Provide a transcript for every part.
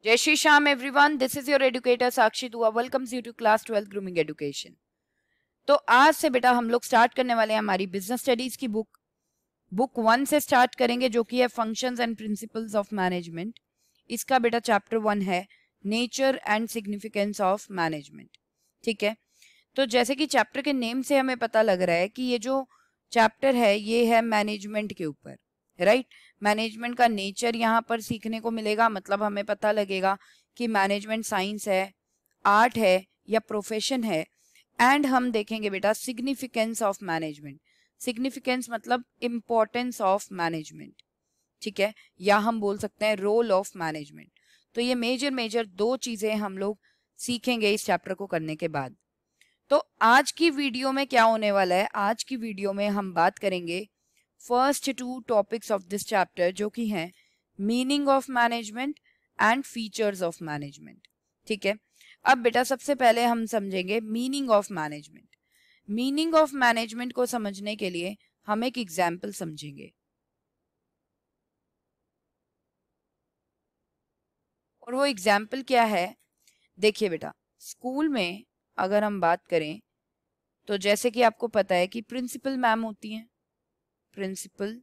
जय Shri Shyam everyone, this is your educator Sakshi Dua welcomes you to class 12 grooming education. तो आज से बेटा हम लोग स्टार्ट करने वाले हैं हमारी बिजनेस स्टडीज की बुक 1 से स्टार्ट करेंगे, जो कि है functions and principles of management. इसका बेटा चैप्टर 1 है nature and significance of management. ठीक है, तो जैसे कि चैप्टर के नेम से हमें पता लग रहा है कि ये जो चैप्टर है ये है मैनेजमेंट के ऊपर, राइट। मैनेजमेंट का नेचर यहाँ पर सीखने को मिलेगा, मतलब हमें पता लगेगा कि मैनेजमेंट साइंस है, आर्ट है या प्रोफेशन है। एंड हम देखेंगे बेटा सिग्निफिकेंस ऑफ मैनेजमेंट। सिग्निफिकेंस मतलब इंपॉर्टेंस ऑफ मैनेजमेंट, ठीक है, या हम बोल सकते हैं रोल ऑफ मैनेजमेंट। तो ये मेजर दो चीजें हम लोग सीखेंगे इस चैप्टर को करने के बाद। तो आज की वीडियो में क्या होने वाला है, आज की वीडियो में हम बात करेंगे first 2 topics of this chapter, जो कि हैं meaning of management and features of management. ठीक है, अब बेटा सबसे पहले हम समझेंगे meaning of management. Meaning of management को समझने के लिए हम एक एग्जाम्पल समझेंगे, और वो एग्जाम्पल क्या है। देखिए बेटा, स्कूल में अगर हम बात करें तो जैसे कि आपको पता है कि प्रिंसिपल मैम होती हैं, प्रिंसिपल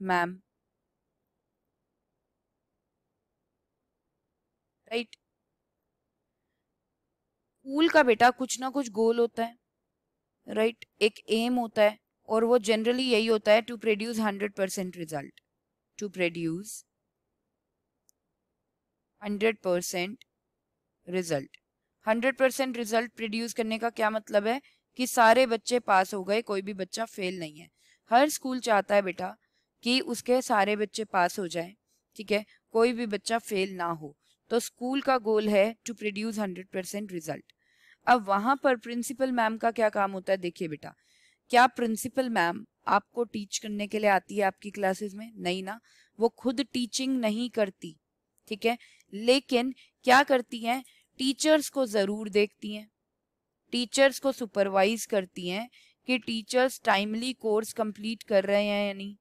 मैम, राइट। स्कूल का बेटा कुछ ना कुछ गोल होता है, राइट, एक एम होता है, और वो जनरली यही होता है to produce 100% result. To produce 100% result. 100% result produce करने का क्या मतलब है कि सारे बच्चे पास हो गए, कोई भी बच्चा फेल नहीं है। हर स्कूल चाहता है बेटा कि उसके सारे बच्चे पास हो जाए, ठीक है, कोई भी बच्चा फेल ना हो। तो स्कूल का गोल है टू प्रोड्यूस 100% रिजल्ट। अब वहां पर प्रिंसिपल मैम का क्या काम होता है, देखिए बेटा, क्या प्रिंसिपल मैम आपको टीच करने के लिए आती है आपकी क्लासेस में? नहीं ना, वो खुद टीचिंग नहीं करती, ठीक है, लेकिन क्या करती हैं, टीचर्स को जरूर देखती हैं, टीचर्स को सुपरवाइज करती हैं कि टीचर्स टाइमली कोर्स कंप्लीट कर रहे हैं या नहीं,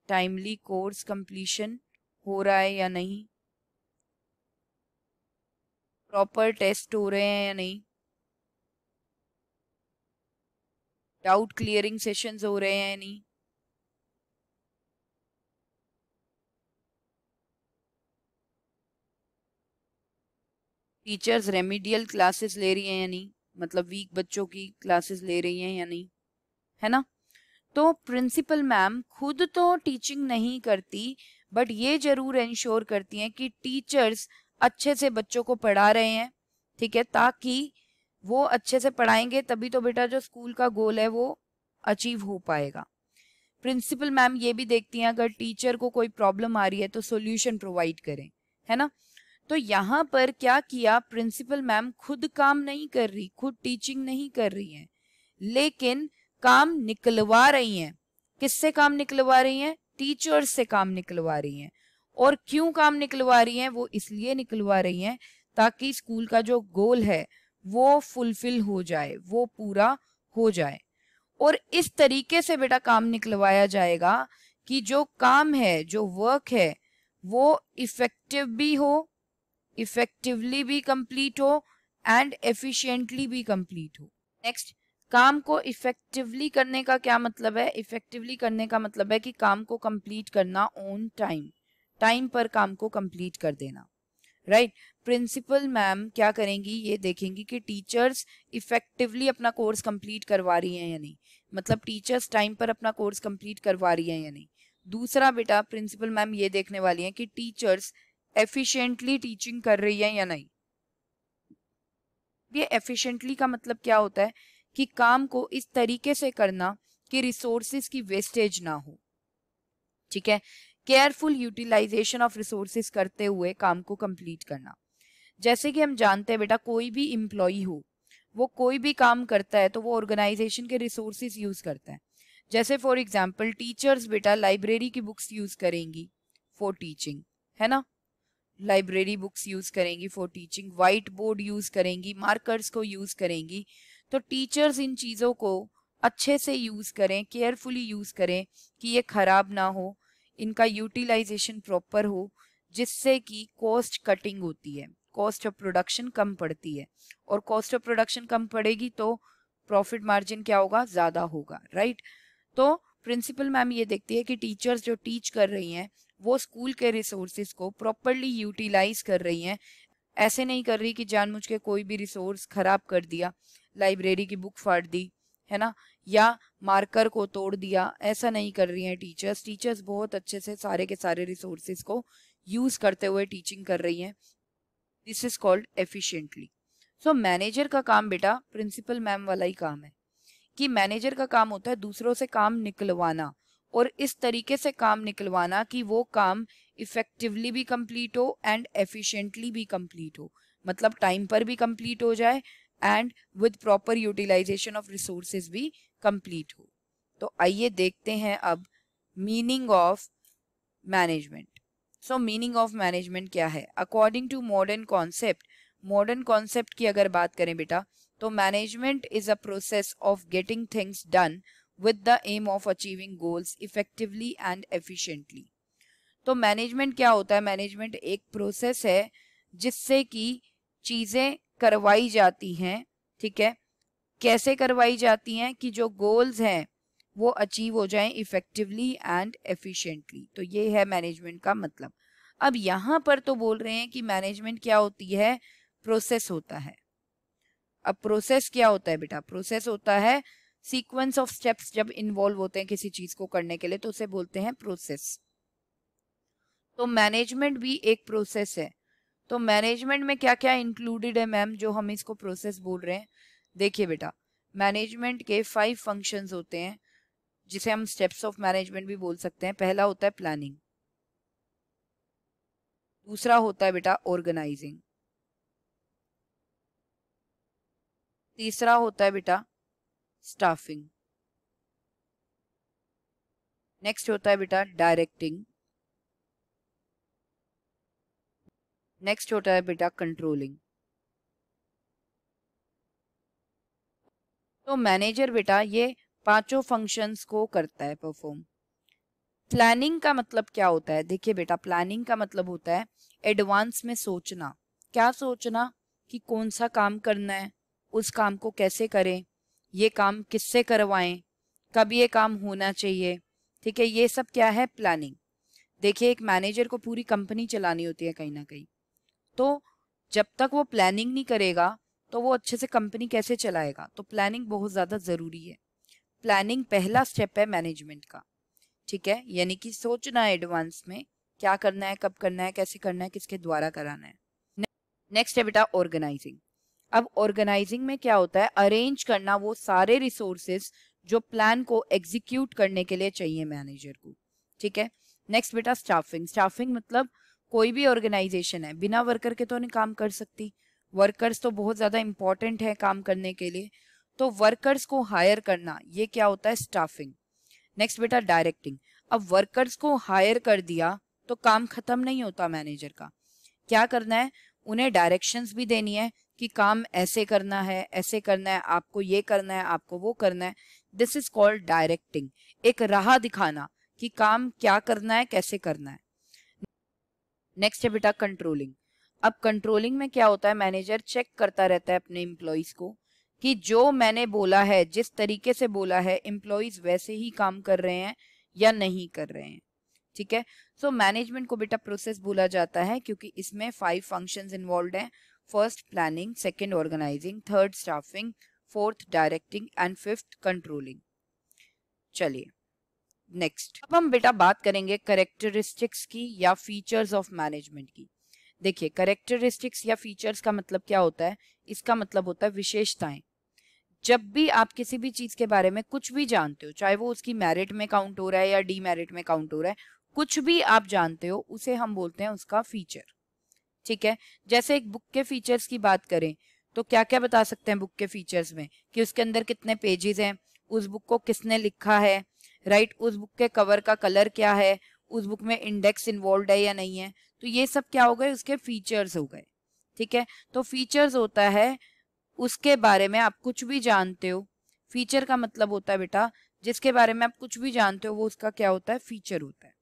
टाइमली कोर्स कंप्लीशन हो रहा है या नहीं, प्रॉपर टेस्ट हो रहे हैं या नहीं, डाउट क्लियरिंग सेशंस हो रहे हैं या नहीं, टीचर्स रेमिडियल क्लासेस ले रही हैं या नहीं, मतलब वीक बच्चों की क्लासेस ले रही हैं या नहीं, है ना। तो प्रिंसिपल मैम खुद तो टीचिंग नहीं करती, बट ये जरूर इंश्योर करती हैं कि टीचर्स अच्छे से बच्चों को पढ़ा रहे हैं, ठीक है, ताकि वो अच्छे से पढ़ाएंगे तभी तो बेटा जो स्कूल का गोल है वो अचीव हो पाएगा। प्रिंसिपल मैम ये भी देखती हैं अगर टीचर को कोई प्रॉब्लम आ रही है तो सॉल्यूशन प्रोवाइड करें, है ना। तो यहाँ पर क्या किया, प्रिंसिपल मैम खुद काम नहीं कर रही, खुद टीचिंग नहीं कर रही हैं, लेकिन काम निकलवा रही हैं। किससे काम निकलवा रही हैं? टीचर्स से काम निकलवा रही हैं। और क्यों काम निकलवा रही हैं? वो इसलिए निकलवा रही हैं ताकि स्कूल का जो गोल है वो फुलफिल हो जाए, वो पूरा हो जाए। और इस तरीके से बेटा काम निकलवाया जाएगा कि जो काम है, जो वर्क है, वो इफेक्टिव भी हो, इफेक्टिवली भी कंप्लीट हो एंड एफिशिएंटली भी कंप्लीट हो। नेक्स्ट, काम को इफेक्टिवली करने का क्या मतलब है? इफेक्टिवली करने का मतलब है कि काम को कंप्लीट करना ऑन टाइम, टाइम पर काम को कंप्लीट कर देना, राइट। प्रिंसिपल मैम क्या करेंगी, ये देखेंगी कि टीचर्स इफेक्टिवली अपना कोर्स कंप्लीट करवा रही हैं या नहीं, मतलब टीचर्स टाइम पर अपना कोर्स कंप्लीट करवा रही हैं या नहीं। दूसरा बेटा प्रिंसिपल मैम ये देखने वाली हैं कि टीचर्स एफिशिएंटली टीचिंग कर रही है या नहीं। ये एफिशिएंटली का मतलब क्या होता है कि काम को इस तरीके से करना कि रिसोर्सेज की वेस्टेज ना हो, ठीक है, केयरफुल यूटिलाइजेशन ऑफ रिसोर्सेज करते हुए काम को कंप्लीट करना। जैसे कि हम जानते हैं बेटा, कोई भी एम्प्लॉय हो, वो कोई भी काम करता है तो वो ऑर्गेनाइजेशन के रिसोर्सेज यूज करता है। जैसे फॉर एग्जांपल टीचर्स बेटा लाइब्रेरी की बुक्स यूज करेंगी फॉर टीचिंग, है ना, लाइब्रेरी बुक्स यूज करेंगी for teaching, white board use करेंगी, मार्कर्स को यूज करेंगी। तो टीचर्स इन चीजों को अच्छे से यूज करें, केयरफुली यूज करें कि ये खराब ना हो, इनका यूटिलाइजेशन प्रॉपर हो, जिससे कि कॉस्ट कटिंग होती है, कॉस्ट ऑफ प्रोडक्शन कम पड़ती है, और कॉस्ट ऑफ प्रोडक्शन कम पड़ेगी तो प्रॉफिट मार्जिन क्या होगा, ज़्यादा होगा, राइट। तो प्रिंसिपल मैम ये देखती है कि टीचर्स जो टीच कर रही हैं वो स्कूल के रिसोर्सेज को प्रॉपरली यूटिलाइज कर रही हैं, ऐसे नहीं कर रही कि जानबूझ के कोई भी रिसोर्स खराब कर दिया, लाइब्रेरी की बुक फाड़ दी, है ना, या मार्कर को तोड़ दिया, ऐसा नहीं कर रही हैं टीचर्स। टीचर्स बहुत अच्छे से सारे के सारे रिसोर्सेज को यूज करते हुए टीचिंग कर रही हैं। This is called efficiently. So manager का काम बेटा प्रिंसिपल मैम वाला ही काम है, कि मैनेजर का काम होता है दूसरों से काम निकलवाना, और इस तरीके से काम निकलवाना कि वो काम इफेक्टिवली भी कंप्लीट हो एंड एफिशिएंटली भी कंप्लीट हो, मतलब टाइम पर भी कंप्लीट हो जाए and with proper utilisation of resources भी कंप्लीट हो। तो आइए देखते हैं अब meaning of management. So meaning of management क्या है according to modern concept. Modern concept की अगर बात करें बेटा तो management is a process of getting things done with the aim of achieving goals effectively and efficiently। तो मैनेजमेंट क्या होता है, मैनेजमेंट एक प्रोसेस है जिससे कि चीजें करवाई जाती हैं, ठीक है, कैसे करवाई जाती हैं कि जो गोल्स हैं वो अचीव हो जाएं इफेक्टिवली एंड एफिशिएंटली। तो ये है मैनेजमेंट का मतलब। अब यहाँ पर तो बोल रहे हैं कि मैनेजमेंट क्या होती है, प्रोसेस होता है। अब प्रोसेस क्या होता है बेटा, प्रोसेस होता है सीक्वेंस ऑफ स्टेप्स जब इन्वॉल्व होते हैं किसी चीज को करने के लिए तो उसे बोलते हैं प्रोसेस। तो मैनेजमेंट भी एक प्रोसेस है। तो मैनेजमेंट में क्या क्या इंक्लूडेड है मैम जो हम इसको प्रोसेस बोल रहे हैं, देखिए बेटा मैनेजमेंट के 5 फंक्शंस होते हैं जिसे हम स्टेप्स ऑफ मैनेजमेंट भी बोल सकते हैं। पहला होता है प्लानिंग, दूसरा होता है बेटा ऑर्गेनाइजिंग, तीसरा होता है बेटा स्टाफिंग, नेक्स्ट होता है बेटा डायरेक्टिंग, नेक्स्ट होता है बेटा कंट्रोलिंग। तो मैनेजर बेटा ये पांचों फंक्शंस को करता है परफॉर्म। प्लानिंग का मतलब क्या होता है, देखिए बेटा प्लानिंग का मतलब होता है एडवांस में सोचना। क्या सोचना कि कौन सा काम करना है, उस काम को कैसे करें, ये काम किससे करवाएं, कब ये काम होना चाहिए, ठीक है, ये सब क्या है प्लानिंग। देखिए एक मैनेजर को पूरी कंपनी चलानी होती है कहीं ना कहीं, तो जब तक वो प्लानिंग नहीं करेगा तो वो अच्छे से कंपनी कैसे चलाएगा। तो प्लानिंग बहुत ज़्यादा ज़रूरी है। प्लानिंग पहला स्टेप है मैनेजमेंट का, ठीक है, यानी कि सोचना है एडवांस में क्या करना है, कब करना है, कैसे करना है, किसके द्वारा कराना है। नेक्स्ट है बेटा ऑर्गेनाइजिंग। अब ऑर्गेनाइजिंग में क्या होता है, अरेंज करना वो सारे रिसोर्सेज जो प्लान को एग्जीक्यूट करने के लिए चाहिए मैनेजर को, ठीक है। नेक्स्ट बेटा स्टाफिंग। स्टाफिंग मतलब कोई भी ऑर्गेनाइजेशन है बिना वर्कर के तो नहीं काम कर सकती, वर्कर्स तो बहुत ज्यादा इंपॉर्टेंट है काम करने के लिए, तो वर्कर्स को हायर करना ये क्या होता है स्टाफिंग। नेक्स्ट बेटा डायरेक्टिंग। अब वर्कर्स को हायर कर दिया तो काम खत्म नहीं होता मैनेजर का, क्या करना है, उन्हें डायरेक्शंस भी देनी है कि काम ऐसे करना है, ऐसे करना है, आपको ये करना है, आपको वो करना है। दिस इज कॉल्ड डायरेक्टिंग, एक राह दिखाना कि काम क्या करना है, कैसे करना है। नेक्स्ट है बेटा कंट्रोलिंग। अब कंट्रोलिंग में क्या होता है, मैनेजर चेक करता रहता है अपने एम्प्लॉइज को कि जो मैंने बोला है, जिस तरीके से बोला है, एम्प्लॉइज वैसे ही काम कर रहे हैं या नहीं कर रहे हैं, ठीक है। सो मैनेजमेंट को बेटा प्रोसेस बोला जाता है क्योंकि इसमें 5 फंक्शंस इन्वॉल्व हैं। First planning, second organising, third staffing, fourth directing and fifth controlling. चलिए नेक्स्ट अब हम बेटा बात करेंगे कैरेक्टरिस्टिक्स की या फीचर्स ऑफ मैनेजमेंट की। देखिए कैरेक्टरिस्टिक्स या फीचर्स का मतलब क्या होता है, इसका मतलब होता है विशेषताएं। जब भी आप किसी भी चीज के बारे में कुछ भी जानते हो, चाहे वो उसकी मेरिट में काउंट हो रहा है या डीमेरिट में काउंट हो रहा है, कुछ भी आप जानते हो उसे हम बोलते हैं उसका फीचर, ठीक है। जैसे एक बुक के फीचर्स की बात करें तो क्या क्या बता सकते हैं बुक के फीचर्स में, कि उसके अंदर कितने पेजेस हैं, उस बुक को किसने लिखा है, राइट, उस बुक के कवर का कलर क्या है, उस बुक में इंडेक्स इन्वॉल्व है या नहीं है। तो ये सब क्या हो गए, उसके फीचर्स हो गए, ठीक है। तो फीचर्स होता है उसके बारे में आप कुछ भी जानते हो। फीचर का मतलब होता है बेटा जिसके बारे में आप कुछ भी जानते हो वो उसका क्या होता है, फीचर होता है।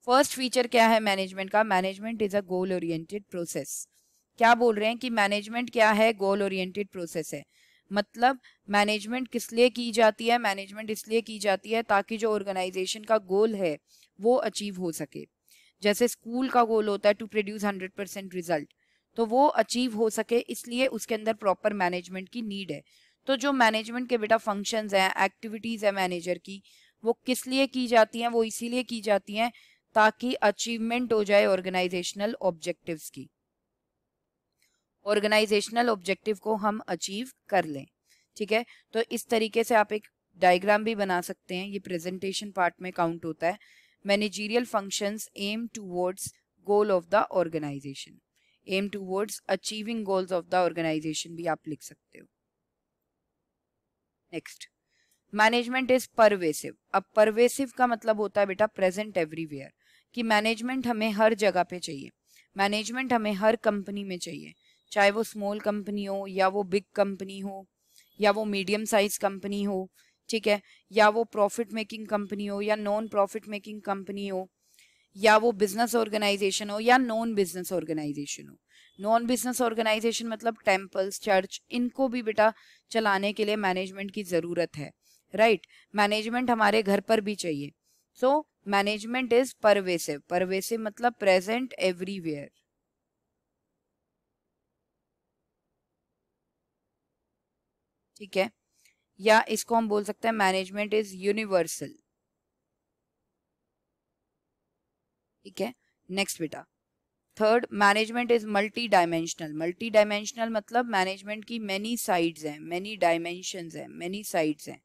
फर्स्ट फीचर क्या है मैनेजमेंट का? Management is a goal oriented process. क्या बोल रहे हैं कि मैनेजमेंट क्या है? गोल ओरिएंटेड प्रोसेस है। मतलब मैनेजमेंट किस लिए की जाती है? मैनेजमेंट इसलिए की जाती है ताकि जो ऑर्गेनाइजेशन का गोल है वो अचीव हो सके। जैसे स्कूल का गोल होता है टू प्रोड्यूस 100% रिजल्ट, तो वो अचीव हो सके इसलिए उसके अंदर प्रॉपर मैनेजमेंट की नीड है। तो जो मैनेजमेंट के बेटा फंक्शंस हैं, एक्टिविटीज है मैनेजर की, वो किस लिए की जाती हैं? वो इसीलिए की जाती हैं ताकि अचीवमेंट हो जाए ऑर्गेनाइजेशनल ऑब्जेक्टिव्स की, ऑर्गेनाइजेशनल ऑब्जेक्टिव को हम अचीव कर लें। ठीक है, तो इस तरीके से आप एक डायग्राम भी बना सकते हैं, ये प्रेजेंटेशन पार्ट में काउंट होता है। Managerial functions aim towards goal of the organisation, aim towards achieving goals of the organisation भी आप लिख सकते हो। Next, management is pervasive. अब परवेसिव का मतलब होता है बेटा प्रेजेंट एवरीवेयर, कि मैनेजमेंट हमें हर जगह पे चाहिए, मैनेजमेंट हमें हर कंपनी में चाहिए, चाहे वो स्मॉल कंपनी हो या वो बिग कंपनी हो या वो मीडियम साइज कंपनी हो, ठीक है, या वो प्रॉफिट मेकिंग कंपनी हो या नॉन प्रॉफिट मेकिंग कंपनी हो, या वो बिजनेस ऑर्गेनाइजेशन हो या नॉन बिजनेस ऑर्गेनाइजेशन हो। नॉन बिजनेस ऑर्गेनाइजेशन मतलब टेम्पल्स, चर्च, इनको भी बेटा चलाने के लिए मैनेजमेंट की जरूरत है, राइट। मैनेजमेंट हमारे घर पर भी चाहिए। So management is pervasive, pervasive मतलब प्रेजेंट एवरीवेयर। ठीक है, या इसको हम बोल सकते हैं मैनेजमेंट इज यूनिवर्सल। ठीक है, नेक्स्ट बेटा third, management is multi dimensional. Multi dimensional मतलब मैनेजमेंट की मेनी साइड्स हैं, मेनी डायमेंशंस हैं, मेनी साइड्स हैं।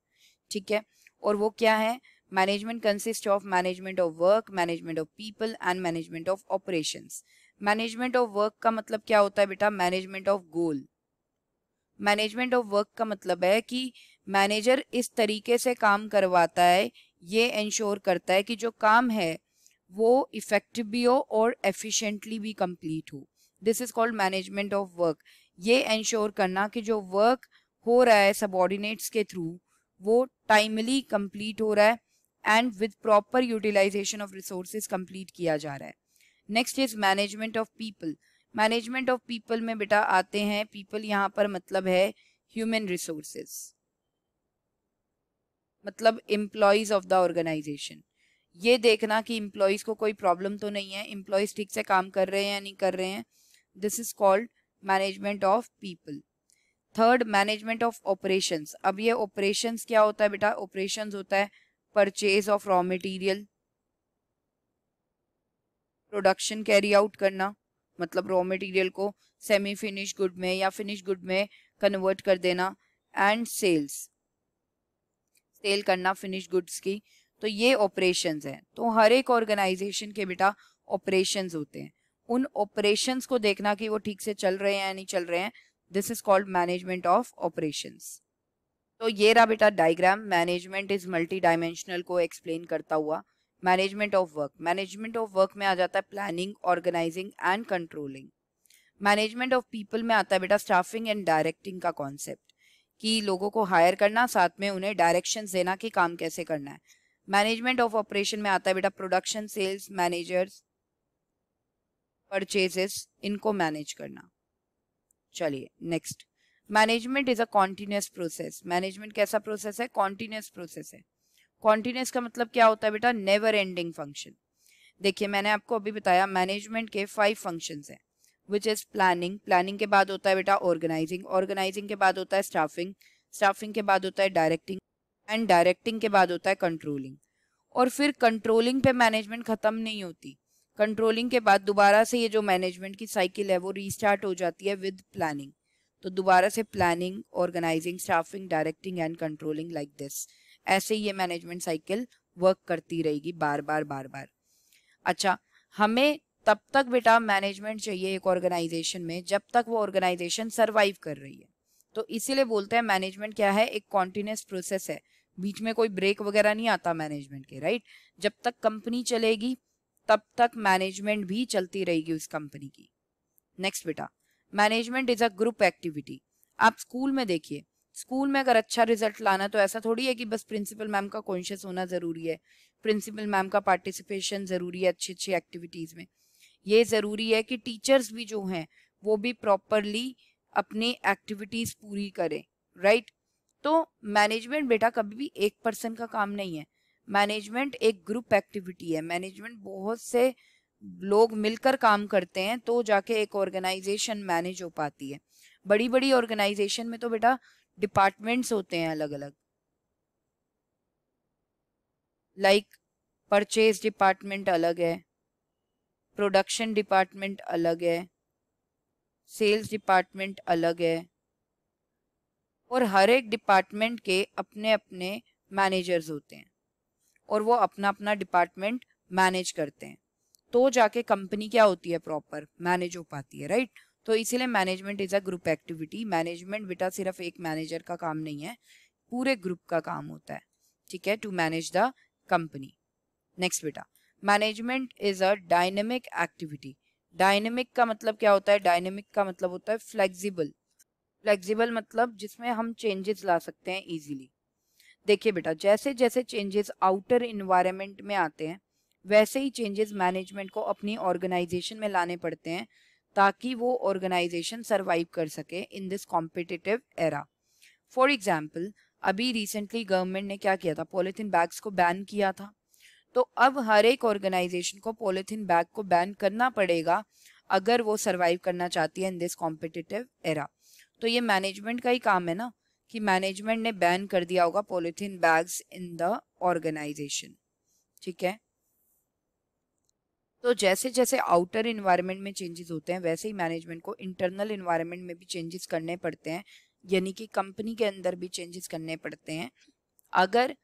ठीक है, और वो क्या है? Management consist of management of work, management of people and management of operations. Management of work का मतलब क्या होता है बेटा? Management of goal. Management of work का मतलब है कि मैनेजर इस तरीके से काम करवाता है, ये इंश्योर करता है कि जो काम है वो इफेक्टिव भी हो और एफिशिएंटली भी कंप्लीट हो। This is called management of work. ये इंश्योर करना कि जो वर्क हो रहा है सबॉर्डिनेट्स के थ्रू वो टाइमली कंप्लीट हो रहा है and with proper utilisation of resources complete किया जा रहा है। Next is management of people. Management of people में बेटा आते हैं, पीपल यहाँ पर मतलब है ह्यूमन रिसोर्सेज, मतलब एम्प्लॉयज ऑफ द ऑर्गेनाइजेशन। ये देखना कि एम्प्लॉयज को कोई प्रॉब्लम तो नहीं है, एम्प्लॉयज ठीक से काम कर रहे हैं या नहीं कर रहे हैं। This is called management of people. Third, management of operations. अब ये ऑपरेशंस क्या होता है बेटा? ऑपरेशंस होता है purchase of raw material, production carry out करना, मतलब रॉ मटेरियल को सेमी फिनिश गुड में या फिनिश गुड में कन्वर्ट कर देना, एंड सेल्स, सेल करना फिनिश गुड्स की। तो ये ऑपरेशंस हैं। तो हर एक ऑर्गेनाइजेशन के बेटा ऑपरेशंस होते हैं, उन ऑपरेशंस को देखना कि वो ठीक से चल रहे हैं या नहीं चल रहे हैं। This is called management of operations. तो ये रहा बेटा diagram, management is multi dimensional को एक्सप्लेन करता हुआ। Management of work, management of work में आ जाता है planning, organising and controlling. Management of people में आता है बेटा स्टाफिंग एंड डायरेक्टिंग का कॉन्सेप्ट, कि लोगों को हायर करना, साथ में उन्हें डायरेक्शंस देना कि काम कैसे करना है। मैनेजमेंट ऑफ ऑपरेशन में आता है बेटा प्रोडक्शन, सेल्स, मैनेजर्स, परचेजेस, इनको मैनेज करना। चलिए next, management is a continuous process. Management कैसा प्रोसेस है? कॉन्टिन्यूस प्रोसेस है। कॉन्टिन्यूस का मतलब क्या होता है बेटा? Never ending function. देखिए मैंने आपको अभी बताया मैनेजमेंट के 5 फंक्शंस हैं, विच इज प्लानिंग, प्लानिंग के बाद होता है बेटा ऑर्गेनाइजिंग, ऑर्गेनाइजिंग के बाद होता है स्टाफिंग, स्टाफिंग के बाद होता है डायरेक्टिंग, एंड डायरेक्टिंग के बाद होता है कंट्रोलिंग। और फिर कंट्रोलिंग पे मैनेजमेंट खत्म नहीं होती, कंट्रोलिंग के बाद दोबारा से ये जो मैनेजमेंट की साइकिल है वो रीस्टार्ट हो जाती है विद प्लानिंग। तो दोबारा से planning, organising, staffing, directing and controlling, like this. ऐसे ही ये मैनेजमेंट साइकिल वर्क करती रहेगी बार बार बार बार। अच्छा, हमें तब तक बेटा मैनेजमेंट चाहिए एक ऑर्गेनाइजेशन में जब तक वो ऑर्गेनाइजेशन सरवाइव कर रही है। तो इसीलिए बोलते हैं मैनेजमेंट क्या है? एक कॉन्टिन्यूस प्रोसेस है, बीच में कोई ब्रेक वगैरह नहीं आता मैनेजमेंट के, राइट। जब तक कंपनी चलेगी तब तक मैनेजमेंट भी चलती रहेगी उस कंपनी की। नेक्स्ट बेटा, management is a group activity. आप स्कूल में देखिए, स्कूल में अगर अच्छा रिजल्ट लाना तो ऐसा थोड़ी है कि बस प्रिंसिपल मैम का कॉन्शियस होना जरूरी है। प्रिंसिपल मैम का पार्टिसिपेशन ज़रूरी है अच्छी अच्छी एक्टिविटीज़ में। ये ज़रूरी है कि टीचर्स भी जो हैं वो भी प्रॉपरली अपनी एक्टिविटीज़ पूरी करें, राइट। तो मैनेजमेंट बेटा कभी भी एक पर्सन का काम नहीं है, मैनेजमेंट एक ग्रुप एक्टिविटी है। मैनेजमेंट बहुत से लोग मिलकर काम करते हैं तो जाके एक ऑर्गेनाइजेशन मैनेज हो पाती है। बड़ी बड़ी ऑर्गेनाइजेशन में तो बेटा डिपार्टमेंट्स होते हैं अलग अलग, लाइक परचेज डिपार्टमेंट अलग है, प्रोडक्शन डिपार्टमेंट अलग है, सेल्स डिपार्टमेंट अलग है, और हर एक डिपार्टमेंट के अपने अपने मैनेजर्स होते हैं और वो अपना अपना डिपार्टमेंट मैनेज करते हैं, तो जाके कंपनी क्या होती है, प्रॉपर मैनेज हो पाती है, राइट। तो इसीलिए management is a group activity. Management बेटा सिर्फ एक मैनेजर का काम नहीं है, पूरे ग्रुप का काम होता है, ठीक है, to manage the company. Next बेटा, management is a dynamic activity. Dynamic का मतलब क्या होता है, डायनेमिक का मतलब होता है फ्लेक्सिबल। फ्लेक्सिबल मतलब जिसमें हम चेंजेस ला सकते हैं इजीली। देखिए बेटा, जैसे जैसे चेंजेस आउटर इन्वायरमेंट में आते हैं वैसे ही चेंजेस मैनेजमेंट को अपनी ऑर्गेनाइजेशन में लाने पड़ते हैं ताकि वो ऑर्गेनाइजेशन सरवाइव कर सके in this competitive era. For example, अभी रिसेंटली गवर्नमेंट ने क्या किया था, पॉलिथीन बैग्स को बैन किया था। तो अब हर एक ऑर्गेनाइजेशन को पॉलिथीन बैग को बैन करना पड़ेगा अगर वो सरवाइव करना चाहती है इन दिस कॉम्पिटिटिव एरा। तो ये मैनेजमेंट का ही काम है ना कि मैनेजमेंट ने बैन कर दिया होगा polythene bags in the organisation, ठीक है। तो जैसे जैसे आउटर इन्वायरमेंट में चेंजेस होते हैं वैसे ही मैनेजमेंट को इंटरनल इन्वायरमेंट में भी चेंजेस करने पड़ते हैं, यानी कि कंपनी के अंदर भी चेंजेस करने पड़ते हैं अगर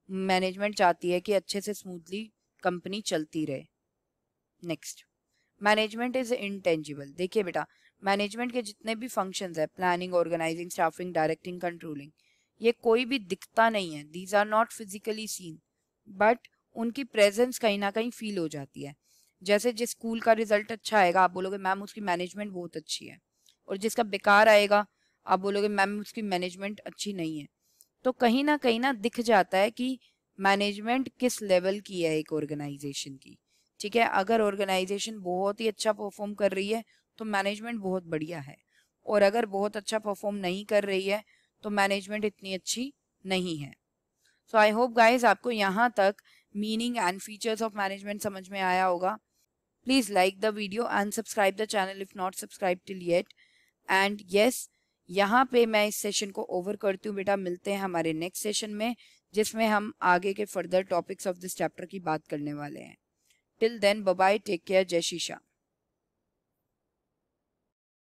मैनेजमेंट चाहती है कि अच्छे से स्मूथली कंपनी चलती रहे। Next, management is intangible. देखिए बेटा, मैनेजमेंट के जितने भी फंक्शंस है, planning, organising, staffing, directing, controlling, ये कोई भी दिखता नहीं है, these are not physically seen, but उनकी प्रेजेंस कहीं ना कहीं फील हो जाती है। जैसे जिस स्कूल का रिजल्ट अच्छा आएगा आप बोलोगे मैम उसकी मैनेजमेंट बहुत अच्छी है, और जिसका बेकार आएगा आप बोलोगे मैम उसकी मैनेजमेंट अच्छी नहीं है। तो कहीं ना दिख जाता है कि मैनेजमेंट किस लेवल की है एक ऑर्गेनाइजेशन की, ठीक है। अगर ऑर्गेनाइजेशन बहुत ही अच्छा परफॉर्म कर रही है तो मैनेजमेंट बहुत बढ़िया है, और अगर बहुत अच्छा परफॉर्म नहीं कर रही है तो मैनेजमेंट इतनी अच्छी नहीं है। सो आई होप गाइज आपको यहाँ तक meaning and features of management समझ में आया होगा। Please like the video and subscribe the channel if not subscribe till yet. And yes, यहाँ पे मैं इस सेशन को ओवर करती हूँ बेटा। मिलते हैं हमारे नेक्स्ट सेशन में जिसमें हम आगे के further topics of this chapter की बात करने वाले हैं। Till then bye bye, take care, जय शीशा।